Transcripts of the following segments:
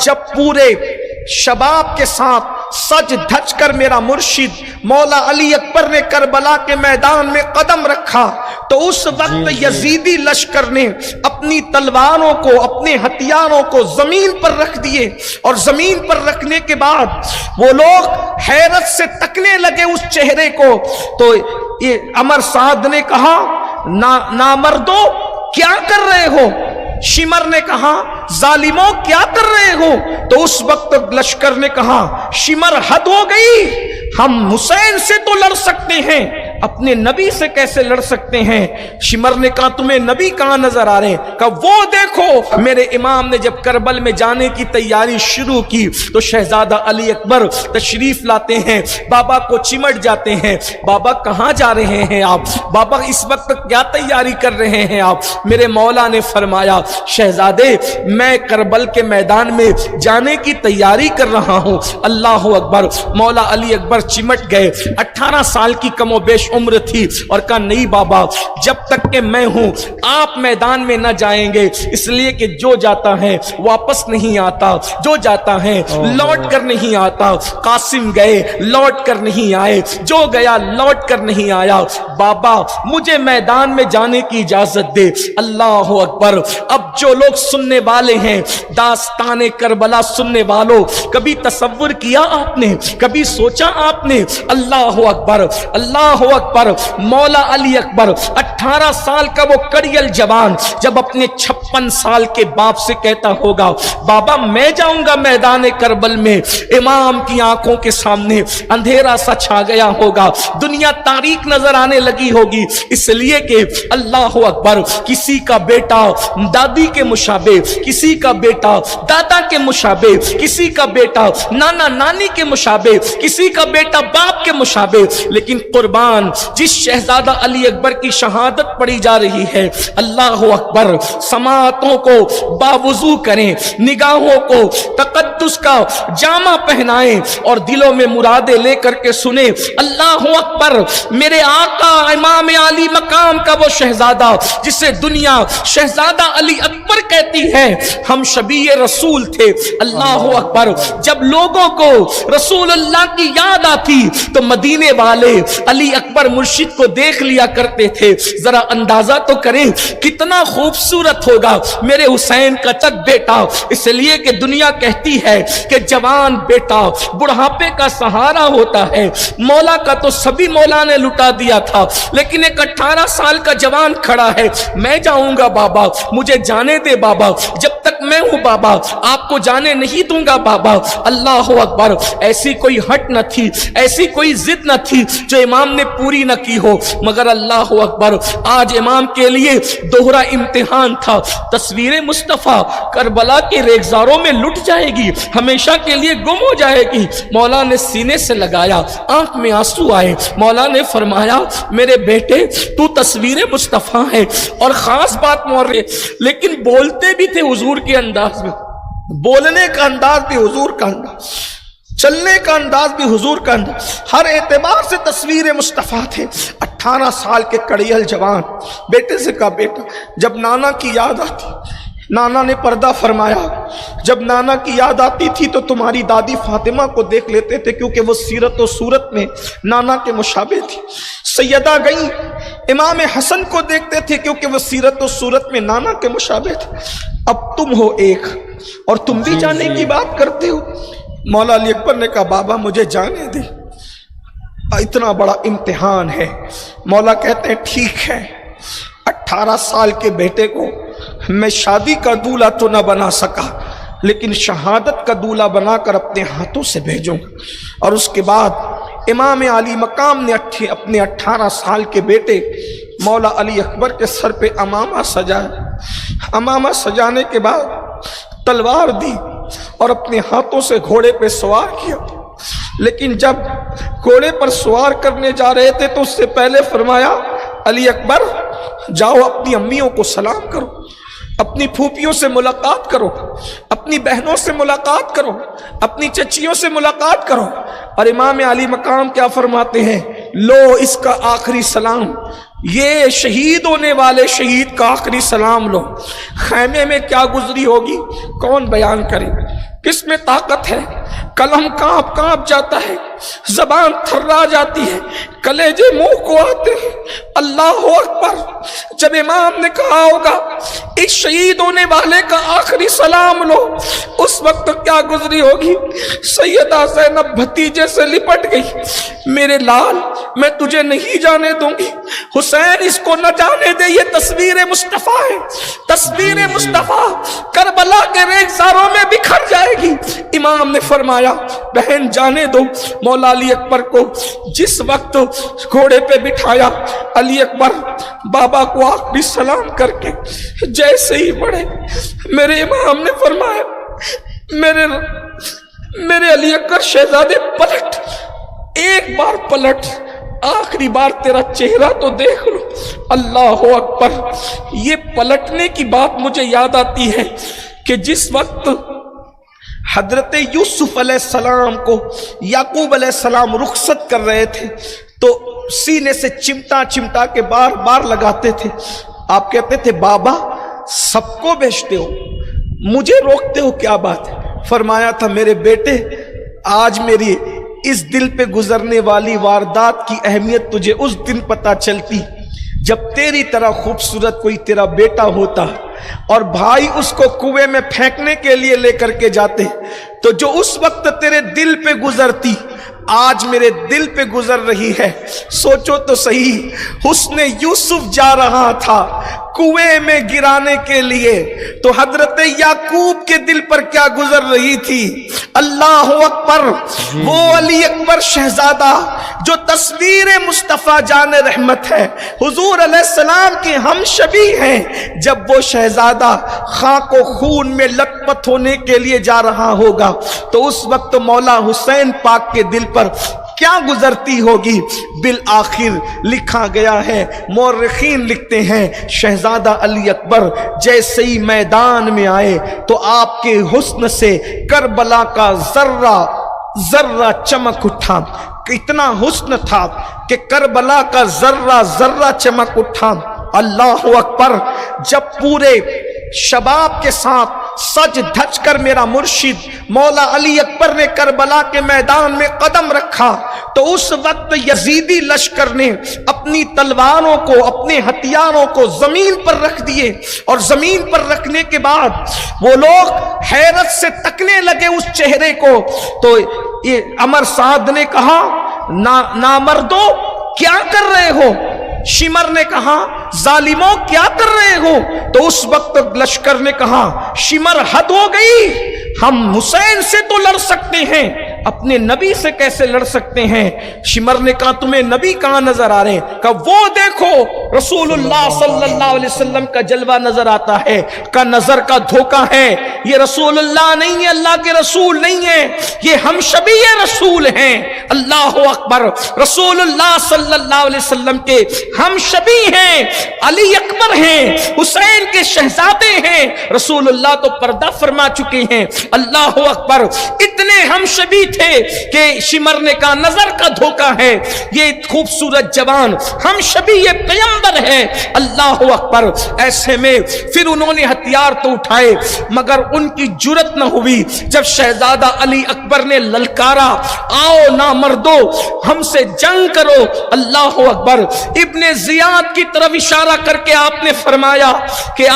جب پورے شباب کے ساتھ سج دھج کر میرا مرشد مولا علی اکبر نے کربلا کے میدان میں قدم رکھا تو اس وقت یزیدی لشکر نے اپنی تلواروں کو، اپنے ہتھیاروں کو زمین پر رکھ دیے، اور زمین پر رکھنے کے بعد وہ لوگ حیرت سے تکنے لگے اس چہرے کو۔ تو یہ عمر سعد نے کہا نامردو کیا کر رہے ہو؟ شمر نے کہا ظالموں کیا کر رہے ہو؟ تو اس وقت لشکر نے کہا شمر حد ہو گئی، ہم حسین سے تو لڑ سکتے ہیں، اپنے نبی سے کیسے لڑ سکتے ہیں؟ شمر نے کہا تمہیں نبی کہاں نظر آ رہے ہیں؟ کہا وہ دیکھو۔ میرے امام نے جب کربل میں جانے کی تیاری شروع کی تو شہزادہ علی اکبر تشریف لاتے ہیں، بابا کو چمٹ جاتے ہیں، بابا کہاں جا رہے ہیں آپ؟ بابا اس وقت کیا تیاری کر رہے ہیں آپ؟ میرے مولا نے فرمایا شہزادے میں کربل کے میدان میں جانے کی تیاری کر رہا ہوں۔ اللہ اکبر۔ مولا علی اکبر چمٹ گئے۔ 18 سال کی کم و بیش عمر تھی، اور کہا نہیں بابا جب تک کہ میں ہوں آپ میدان میں نہ جائیں گے، اس لیے کہ جو جاتا ہے واپس نہیں آتا، جو جاتا ہے لوٹ کر نہیں آتا۔ قاسم گئے لوٹ کر نہیں آئے، جو گیا لوٹ کر نہیں آیا۔ بابا مجھے میدان میں جانے کی اجازت دے۔ اللہ اکبر۔ اب جو لوگ سننے والے ہیں داستان کربلا سننے والوں، کبھی تصور کیا آپ نے؟ کبھی سوچا آپ نے؟ اللہ اکبر، اللہ اکبر۔ مولا علی اکبر 18 سال کا وہ کڑیل جوان جب اپنے 56 سال کے باپ سے کہتا ہوگا بابا میں جاؤں گا میدان کربل میں، امام کی آنکھوں کے سامنے اندھیرا سا چھا گیا ہوگا، دنیا تاریک نظر آنے لگی ہوگی، اس لیے کہ اللہ اکبر کسی کا بیٹا دادی کے مشابہ، کسی کا بیٹا دادا کے مشابہ، کسی کا بیٹا نانا نانی کے مشابہ، کسی کا بیٹا باپ کے مشابہ، لیکن قربان جس شہزادہ علی اکبر کی شہادت پڑھی جا رہی ہے، اللہ اکبر، سماعتوں کو باوضو کریں، نگاہوں کو تقدس کا جامہ پہنائیں اور دلوں میں مرادیں لے کر کے سنیں۔ اللہ اکبر۔ میرے آقا امام علی مقام کا وہ شہزادہ جسے دنیا شہزادہ علی اکبر کہتی ہے، ہم شبیہ رسول تھے۔ اللہ اکبر۔ جب لوگوں کو رسول اللہ کی یاد آتی تو مدینے والے علی اکبر مرشد کو دیکھ لیا کرتے تھے۔ ذرا اندازہ تو کریں کتنا خوبصورت ہوگا میرے حسین کا چک بیٹا، اس لیے کہ دنیا کہتی ہے کہ جوان بیٹا بڑھاپے کا سہارا ہوتا ہے۔ مولا کا تو سبھی مولا نے لٹا دیا تھا، لیکن ایک 18 سال کا جوان کھڑا ہے، میں جاؤں گا بابا، مجھے جانے دے بابا، جب تک میں ہوں بابا آپ کو جانے نہیں دوں گا بابا۔ اللہ اکبر۔ ایسی کوئی ہٹ نہ تھی، ایسی کوئی ضد نہ تھی جو امام نے پوری نہ کی ہو، مگر اللہ اکبر آج امام کے لیے دوہرا امتحان تھا۔ تصویر مصطفیٰ کربلا کے ریگزاروں میں لٹ جائے گی، ہمیشہ کے لیے گم ہو جائے گی۔ مولا نے سینے سے لگایا، آنکھ میں آنسو آئے، مولا نے فرمایا میرے بیٹے تو تصویر مصطفیٰ ہے، اور خاص بات مورے لیکن بولتے بھی تھے حضور کے انداز میں، بولنے کا انداز بھی حضور کا انداز، چلنے کا انداز بھی حضور کا انداز، ہر اعتبار سے تصویر مصطفیٰ تھے۔ 18 سال کے کڑیل جوان بیٹے سے کہا بیٹا جب نانا کی یاد آتی، نانا نے پردہ فرمایا، جب نانا کی یاد آتی تھی تو تمہاری دادی فاطمہ کو دیکھ لیتے تھے کیونکہ وہ سیرت و صورت میں نانا کے مشابہ تھی۔ سیدہ گئی امام حسن کو دیکھتے تھے کیونکہ وہ سیرت و صورت میں نانا کے مشابہ تھے۔ اب تم ہو ایک اور تم بھی جانے کی بات کرتے ہو۔ مولا علی اکبر نے کہا بابا مجھے جانے دے، اتنا بڑا امتحان ہے۔ مولا کہتے ہیں ٹھیک ہے، 18 سال کے بیٹے کو میں شادی کا دولہا تو نہ بنا سکا، لیکن شہادت کا دولہا بنا کر اپنے ہاتھوں سے بھیجوں گا۔ اور اس کے بعد امام علی مقام نے اپنے 18 سال کے بیٹے مولا علی اکبر کے سر پہ امامہ سجایا۔ امامہ سجانے کے بعد تلوار دی اور اپنے ہاتھوں سے گھوڑے پہ سوار کیا، لیکن جب گھوڑے پر سوار کرنے جا رہے تھے تو اس سے پہلے فرمایا علی اکبر جاؤ اپنی امیوں کو سلام کرو، اپنی پھوپھیوں سے ملاقات کرو، اپنی بہنوں سے ملاقات کرو، اپنی چچیوں سے ملاقات کرو۔ اور امام علی مقام کیا فرماتے ہیں، لو اس کا آخری سلام، یہ شہید ہونے والے شہید کا آخری سلام لو۔ خیمے میں کیا گزری ہوگی کون بیان کرے، کس میں طاقت ہے؟ قلم کانپ جاتا ہے، زبان تھرا جاتی ہے، کلیجے منہ کو آتے ہیں۔ اللہ اکبر! جب امام نے کہا ہوگا اس شہید ہونے والے کا آخری سلام لو، اس وقت کیا گزری ہوگی؟ سیدہ زینب بھتیجے سے لپٹ گئی، میرے لال میں تجھے نہیں جانے دوں گی، حسین اس کو نہ جانے دے، یہ تصویر مصطفیٰ ہے، تصویر مصطفیٰ کربلا کے ریگزاروں میں بکھر جائے گی۔ امام نے فرمایا بہن جانے دو۔ مولا علی اکبر کو جس وقت گھوڑے پہ بٹھایا، علی اکبر بابا کو آخری سلام کر کے جیسے ہی بڑھے، میرے امام نے فرمایا میرے علی اکبر شہزادے پلٹ، ایک بار پلٹ، آخری بار تیرا چہرہ تو دیکھ لو۔ اللہ اکبر! یہ پلٹنے کی بات مجھے یاد آتی ہے کہ جس وقت حضرت یوسف علیہ السلام کو یعقوب علیہ السلام رخصت کر رہے تھے تو سینے سے چمٹا کے بار بار لگاتے تھے۔ آپ کہتے تھے بابا سب کو بیچتے ہو، مجھے روکتے ہو، کیا بات ہے؟ فرمایا تھا میرے بیٹے آج میری اس دل پہ گزرنے والی واردات کی اہمیت تجھے اس دن پتہ چلتی جب تیری طرح خوبصورت کوئی تیرا بیٹا ہوتا اور بھائی اس کو کنویں میں پھینکنے کے لیے لے کر کے جاتے، تو جو اس وقت تیرے دل پہ گزرتی آج میرے دل پہ گزر رہی ہے۔ سوچو تو صحیح، حسن یوسف جا رہا تھا کنویں میں گرانے کے لیے، تو حضرت یعقوب کے دل پر کیا گزر رہی تھی؟ اللہ اکبر! وہ علی اکبر شہزادہ جو تصویر مصطفیٰ جان رحمت ہے، حضور علیہ السلام کے ہم شبیہ ہیں، جب وہ شہزادہ خاک و خون میں لت پت ہونے کے لیے جا رہا ہوگا تو اس وقت مولا حسین پاک کے دل پر کیا گزرتی ہوگی؟ بالآخر لکھا گیا ہے، مورخین لکھتے ہیں شہزادہ علی اکبر جیسے ہی میدان میں آئے تو آپ کے حسن سے کربلا کا ذرہ چمک اٹھا، اتنا حسن تھا کہ کربلا کا ذرہ چمک اٹھا۔ اللہ اکبر! جب پورے شباب کے ساتھ سج دھج کر میرا مرشد مولا علی اکبر نے کربلا کے میدان میں قدم رکھا تو اس وقت یزیدی لشکر نے اپنی تلواروں کو، اپنے ہتھیاروں کو زمین پر رکھ دیے، اور زمین پر رکھنے کے بعد وہ لوگ حیرت سے تکنے لگے اس چہرے کو۔ تو یہ عمر سعد نے کہا نامردو کیا کر رہے ہو؟ شمر نے کہا ظالموں کیا کر رہے ہو؟ تو اس وقت لشکر نے کہا شمر حد ہو گئی، ہم حسین سے تو لڑ سکتے ہیں، اپنے نبی سے کیسے لڑ سکتے ہیں؟ شمر نے کہا تمہیں نبی کہاں نظر آ رہے ہیں؟ کہا وہ دیکھو رسول اللہ صلی اللہ علیہ وسلم کا جلوہ نظر آتا ہے۔ کا نظر کا دھوکہ ہے، یہ رسول اللہ نہیں ہے، اللہ کے رسول نہیں ہے، یہ ہم شبیہ رسول ہیں۔ اللہ اکبر! رسول اللہ صلی اللہ علیہ وسلم کے ہم شبیہ ہیں، علی اکبر ہیں، حسین کے شہزادے ہیں، رسول اللہ تو پردہ فرما چکے ہیں۔ اللہ اکبر! اتنے ہم شبیہ تھے کہ شمر نے کہا نظر کا دھوکہ ہے، یہ خوبصورت جوان ہم شبیہ پیغمبر ہے۔ اللہ اکبر! ایسے میں پھر انہوں نے ہتھیار تو اٹھائے مگر ان کی جرت نہ ہوئی جب شہزادہ علی اکبر نے للکارا آؤ نامردو ہم سے جنگ کرو۔ اللہ اکبر! ابن زیاد کی طرف اشارہ کر کے آپ نے فرمایا کہ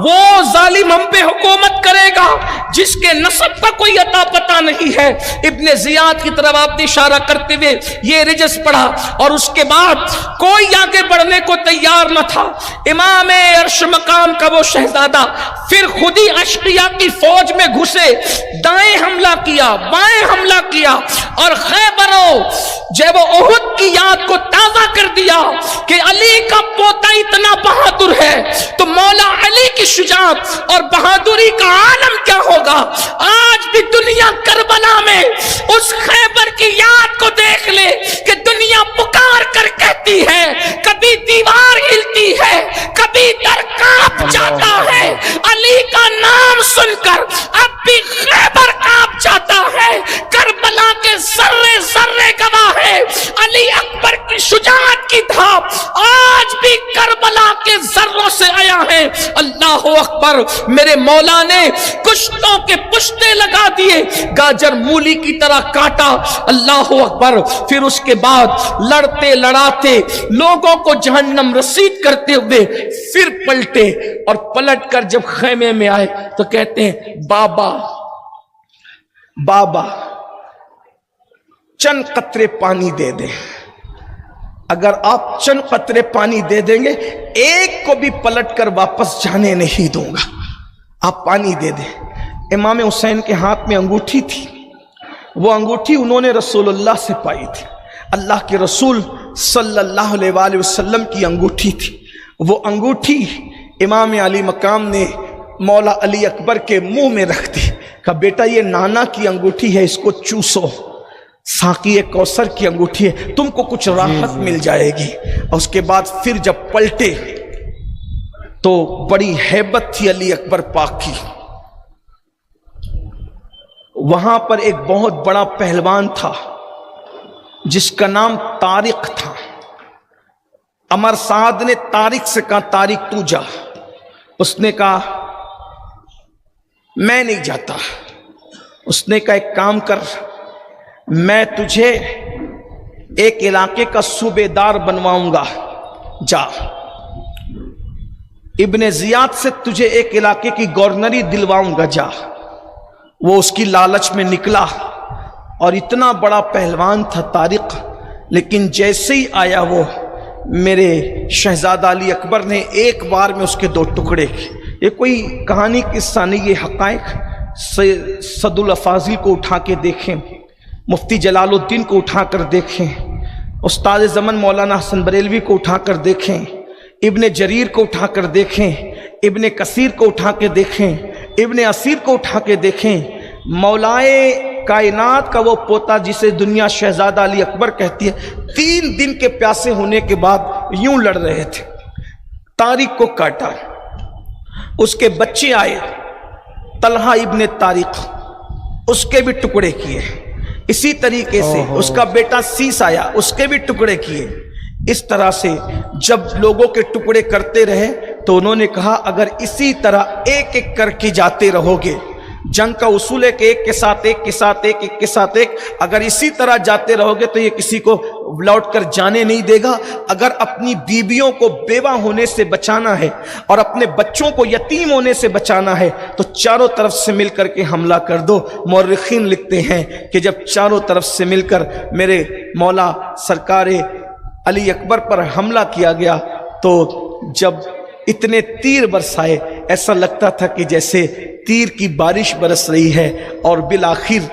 وہ ظالم ہم پہ حکومت کرے گا جس کے نسب کا کوئی عطا پتہ نہیں ہے۔ ابن زیاد کی طرف آپ نے اشارہ کرتے ہوئے یہ رجس پڑھا اور اس کے بعد کوئی آگے بڑھنے کو تیار نہ تھا۔ امام عرش مقام کا وہ شہزادہ پھر خود ہی اشقیاء کی فوج میں گھسے، دائیں حملہ کیا، بائیں حملہ کیا، اور خیبروں جب احد کی یاد کو تازہ کر دیا کہ علی کا پوتا اتنا بہادر ہے تو مولا علی کی شجاعت اور بہادری کا عالم کیا ہوگا۔ آج بھی دنیا کربلا میں اس خیبر کی یاد کو دیکھ لے کہ دنیا پکار کر کہتی ہے، کبھی دیوار ہلتی ہے، کبھی در کانپ جاتا ہے، علی کا نام سن کر اب بھی خیبر کانپ جاتا ہے۔ کربلا کے ذرے ذرے گواہ ہے، علی اکبر کی شجاعت کی دھاپ آج بھی کربلا کے ذروں سے آیا ہے۔ اللہ اکبر! میرے مولا نے کشتوں کے پشتے لگا دی دیے, گاجر مولی کی طرح کاٹا. اللہ اکبر. پھر اس کے بعد لڑتے لڑاتے لوگوں کو جہنم رسید کرتے ہوئے پھر پلٹے, اور پلٹ کر جب خیمے میں آئے تو کہتے ہیں بابا بابا چند قطرے پانی دے دیں. اگر آپ چند قطرے پانی دے دیں گے ایک کو بھی پلٹ کر واپس جانے نہیں دوں گا, آپ پانی دے دیں. امام حسین کے ہاتھ میں انگوٹھی تھی, وہ انگوٹھی انہوں نے رسول اللہ سے پائی تھی, اللہ کے رسول صلی اللہ علیہ وآلہ وسلم کی انگوٹھی تھی. وہ انگوٹھی امام علی مقام نے مولا علی اکبر کے منہ میں رکھ دی, کہا بیٹا یہ نانا کی انگوٹھی ہے, اس کو چوسو, ساقی کوثر کی انگوٹھی ہے, تم کو کچھ راحت مل جائے گی. اور اس کے بعد پھر جب پلٹے تو بڑی ہیبت تھی علی اکبر پاک کی. وہاں پر ایک بہت بڑا پہلوان تھا جس کا نام طارق تھا. عمر سعد نے طارق سے کہا طارق تو جا. اس نے کہا میں نہیں جاتا. اس نے کہا ایک کام کر, میں تجھے ایک علاقے کا صوبے دار بنواؤں گا, جا. ابن زیاد سے تجھے ایک علاقے کی گورنری دلواؤں گا, جا. وہ اس کی لالچ میں نکلا, اور اتنا بڑا پہلوان تھا طارق, لیکن جیسے ہی آیا وہ میرے شہزادہ علی اکبر نے ایک بار میں اس کے دو ٹکڑے کیے. یہ کوئی کہانی قصہ نہیں, یہ حقائق. سعد الافاضل کو اٹھا کے دیکھیں, مفتی جلال الدین کو اٹھا کر دیکھیں, استاد زمن مولانا حسن بریلوی کو اٹھا کر دیکھیں, ابن جریر کو اٹھا کر دیکھیں, ابن کثیر کو اٹھا کے دیکھیں, ابن اسیر کو اٹھا کے دیکھیں. مولائے کائنات کا وہ پوتا جسے دنیا شہزادہ علی اکبر کہتی ہے, 3 دن کے پیاسے ہونے کے بعد یوں لڑ رہے تھے, طارق کو کاٹا. اس کے بچے آئے طلحہ ابن طارق, اس کے بھی ٹکڑے کیے. اسی طریقے سے اس کا بیٹا سیس آیا, اس کے بھی ٹکڑے کیے. اس طرح سے جب لوگوں کے ٹکڑے کرتے رہے تو انہوں نے کہا اگر اسی طرح ایک ایک کر کے جاتے رہو گے, جنگ کا اصول ہے کہ ایک کے ساتھ ایک کے ساتھ ایک, ایک کے ساتھ ایک, اگر اسی طرح جاتے رہو گے تو یہ کسی کو لوٹ کر جانے نہیں دے گا. اگر اپنی بیویوں کو بیوہ ہونے سے بچانا ہے اور اپنے بچوں کو یتیم ہونے سے بچانا ہے تو چاروں طرف سے مل کر کے حملہ کر دو. مورخین لکھتے ہیں کہ جب چاروں طرف سے مل کر میرے مولا سرکار علی اکبر پر حملہ کیا گیا تو جب اتنے تیر برسائے ایسا لگتا تھا کہ جیسے تیر کی بارش برس رہی ہے, اور بالآخر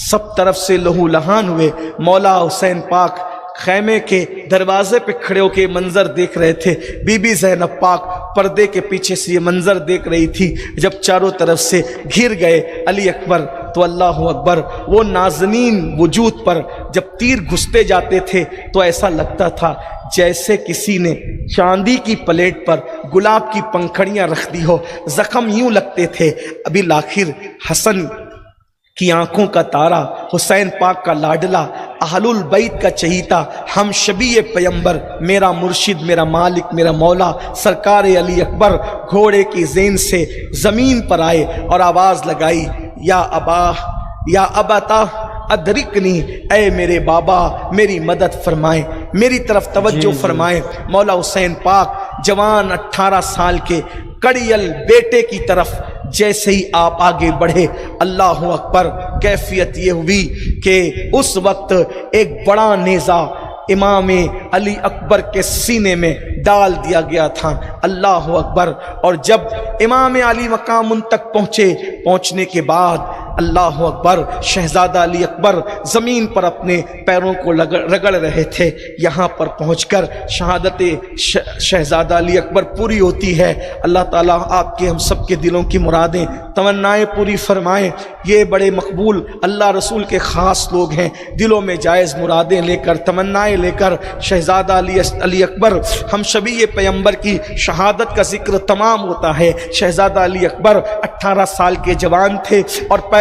سب طرف سے لہو لہان ہوئے. مولا حسین پاک خیمے کے دروازے پہ کھڑے ہو کے منظر دیکھ رہے تھے, بی بی زینب پاک پردے کے پیچھے سے یہ منظر دیکھ رہی تھی. جب چاروں طرف سے گھر گئے علی اکبر تو اللہ اکبر, وہ نازنین وجود پر جب تیر گھستے جاتے تھے تو ایسا لگتا تھا جیسے کسی نے چاندی کی پلیٹ پر گلاب کی پنکھڑیاں رکھ دی ہو. زخم یوں لگتے تھے. ابھی آخر حسن کی آنکھوں کا تارا, حسین پاک کا لاڈلا, اہل البیت کا چہیتا, ہم شبیہ پیمبر, میرا مرشد, میرا مالک, میرا مولا سرکار علی اکبر گھوڑے کی زین سے زمین پر آئے اور آواز لگائی یا ابا یا ابتا ادرکنی, اے میرے بابا میری مدد فرمائیں, میری طرف توجہ فرمائیں. مولا حسین پاک جوان 18 سال کے کڑیل بیٹے کی طرف جیسے ہی آپ آگے بڑھے, اللہ اکبر, کیفیت یہ ہوئی کہ اس وقت ایک بڑا نیزہ امام علی اکبر کے سینے میں ڈال دیا گیا تھا. اللہ اکبر. اور جب امام علی مقام ان تک پہنچنے کے بعد اللہ اکبر, شہزادہ علی اکبر زمین پر اپنے پیروں کو رگڑ رہے تھے. یہاں پر پہنچ کر شہادت شہزادہ علی اکبر پوری ہوتی ہے. اللہ تعالیٰ آپ کے ہم سب کے دلوں کی مرادیں تمنائیں پوری فرمائیں. یہ بڑے مقبول اللہ رسول کے خاص لوگ ہیں, دلوں میں جائز مرادیں لے کر, تمنائیں لے کر. شہزادہ علی اکبر ہم شبیہ پیمبر کی شہادت کا ذکر تمام ہوتا ہے. شہزادہ علی اکبر 18 سال کے جوان تھے اور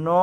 9